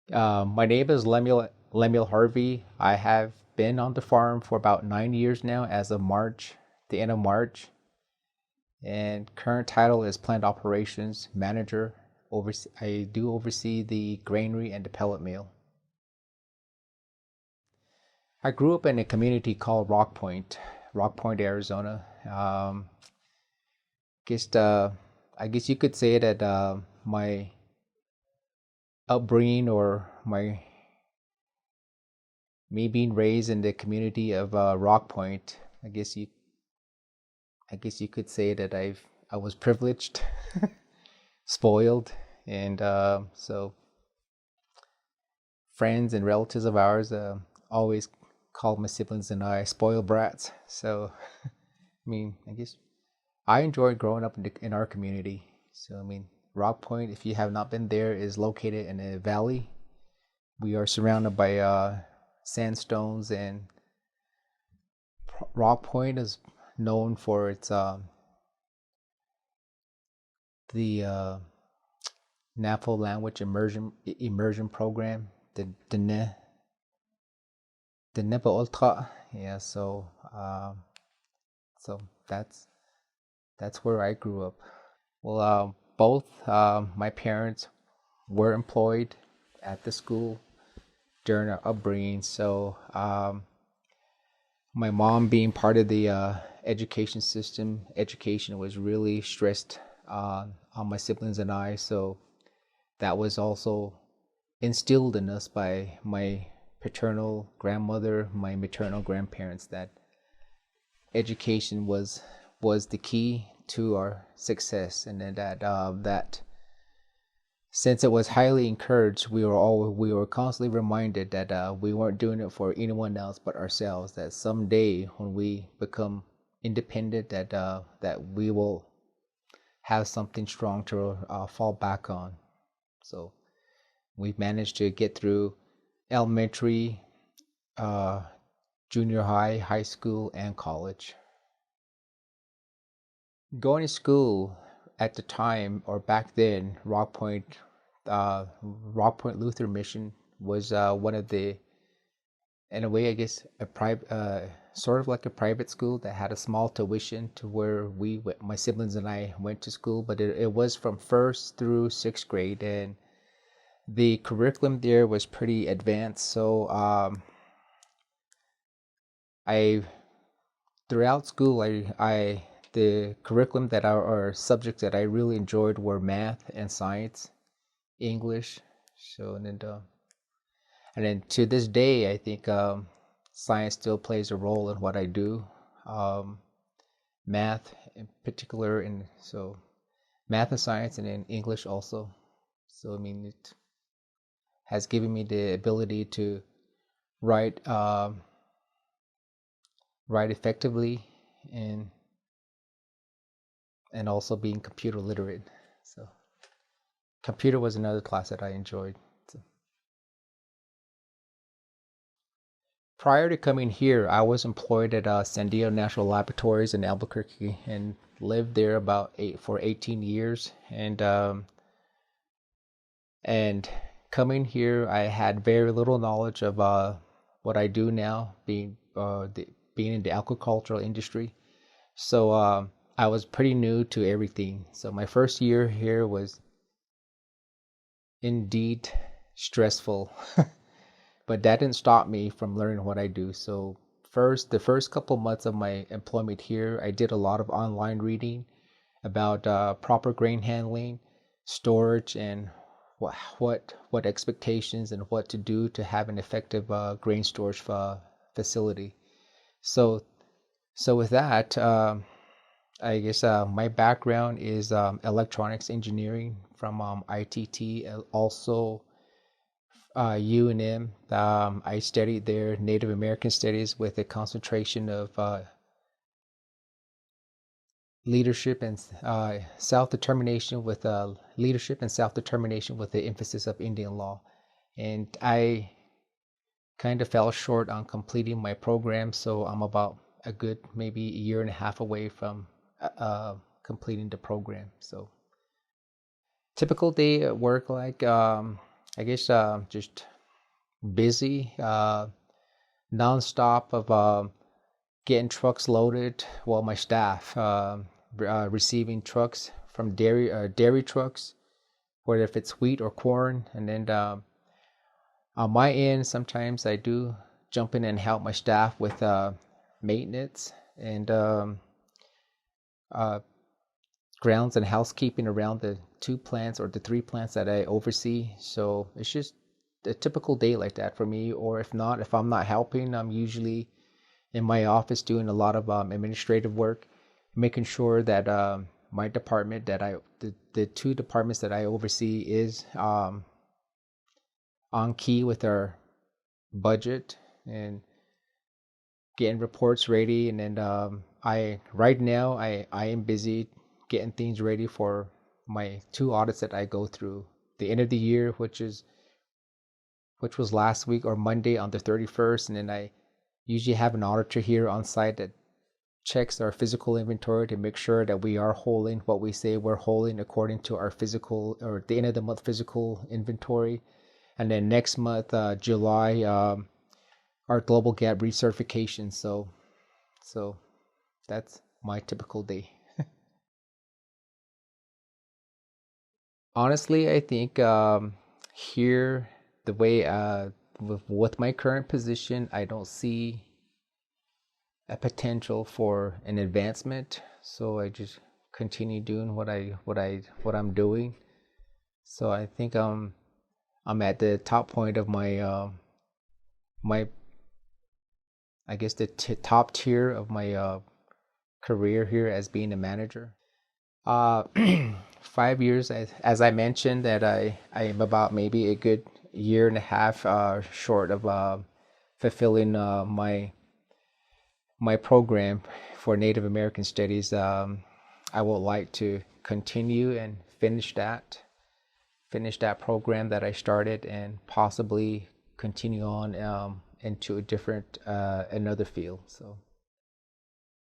My name is Lemuel Harvey. I have been on the farm for about 9 years now, as of March, the end of March, and current title is Plant Operations Manager. I do oversee the granary and the pellet mill. I grew up in a community called Rock Point, Arizona. Guess I guess you could say that my upbringing or my me being raised in the community of Rock Point, I guess you could say that I was privileged, spoiled, and so friends and relatives of ours always called my siblings and I spoiled brats. So I guess I enjoyed growing up in our community. So Rock Point, if you have not been there, is located in a valley. We are surrounded by sandstones, and Rock Point is known for its the NAFO language immersion program, the NEPA Ultra. Yeah, so that's where I grew up. Well, both my parents were employed at the school during our upbringing. So my mom being part of the education system, education was really stressed on my siblings and I. So that was also instilled in us by my paternal grandmother, my maternal grandparents, that education was the key to our success, and then that since it was highly encouraged, we were constantly reminded that we weren't doing it for anyone else but ourselves. That someday, when we become independent, that we will have something strong to fall back on. So we've managed to get through elementary, uh, junior high, high school, and college. Going to school at the time, or back then, Rock Point Lutheran Mission was one of the, in a way, I guess, a private, sort of like a private school that had a small tuition to where my siblings and I went to school. But it was from first through sixth grade, and the curriculum there was pretty advanced. So I throughout school, I the curriculum that or subjects that I really enjoyed were math and science, English. So and then to this day, I think science still plays a role in what I do. Um, Math in particular, and so math and science, and then English also. So it has given me the ability to write write effectively, and also being computer literate. So computer was another class that I enjoyed. So, prior to coming here, I was employed at Sandia National Laboratories in Albuquerque and lived there for 18 years. And coming here, I had very little knowledge of what I do now, being in the agricultural industry. So I was pretty new to everything. So my first year here was indeed stressful, but that didn't stop me from learning what I do. So the first couple months of my employment here, I did a lot of online reading about proper grain handling, storage, and what expectations and what to do to have an effective grain storage facility. So with that, I guess my background is electronics engineering from ITT, also UNM. I studied there Native American studies with a concentration of leadership and self-determination with leadership and self-determination with the emphasis of Indian law. And I kind of fell short on completing my program, so I'm about a good maybe a year and a half away from completing the program. So typical day at work, like I guess just busy, nonstop of getting trucks loaded. Well, my staff receiving trucks from dairy trucks, whether if it's wheat or corn, and then on my end, sometimes I do jump in and help my staff with maintenance and uh, grounds and housekeeping around the 2 plants or the 3 plants that I oversee. So it's just a typical day like that for me. Or if not, if I'm not helping, I'm usually in my office doing a lot of administrative work, making sure that my department the 2 departments that I oversee is on key with our budget and getting reports ready. And then I right now I am busy getting things ready for my 2 audits that I go through the end of the year, which was last week or Monday on the 31st. And then I usually have an auditor here on site that checks our physical inventory to make sure that we are holding what we say we're holding according to our physical or the end of the month physical inventory. And then next month, July, our global gap recertification. So that's my typical day. Honestly, I think here the way with my current position, I don't see a potential for an advancement. So I just continue doing what I'm doing. So I think I'm at the top point of my I guess the top tier of my career here as being a manager. Uh, 5 years, as I mentioned, that I am about maybe a good year and a half short of fulfilling my program for Native American Studies. I would like to continue and finish that program that I started, and possibly continue on into a different another field. So